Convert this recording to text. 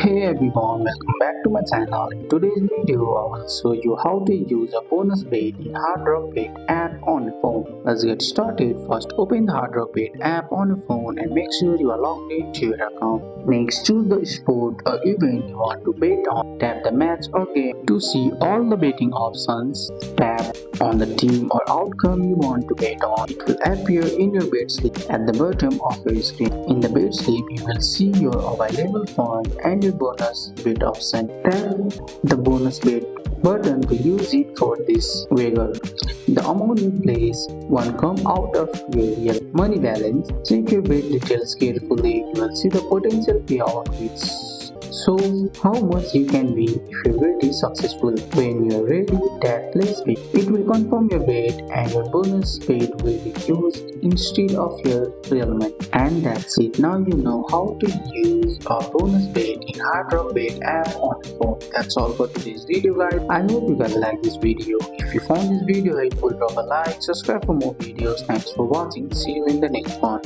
Hey everyone, welcome back to my channel. In today's video, I will show you how to use a bonus bet in Hard Rock Bet app on your phone. Let's get started. First, open the Hard Rock Bet app on your phone and make sure you are logged into your account. Next, choose the sport or event you want to bet on. Tap the match or game to see all the betting options. Tap on the team or outcome you want to bet on. It will appear in your bet slip at the bottom of your screen. In the bet slip, you will see your available fund and your bonus bet option. Tap the bonus bet button to use it for this wiggle. The amount you place won't come out of your real money balance. Check your bet details carefully. You will see the potential payout which so how much you can win if your bet is successful. When you are ready, tap place bet. It will confirm your bet and your bonus bet will be used instead of your real money. And that's it. Now you know how to use a bonus bet in Hard Rock Bet app on your phone. That's all for today's video, guys. I hope you guys like this video. If you found this video helpful, drop a like, subscribe for more videos. Thanks for watching. See you in the next one.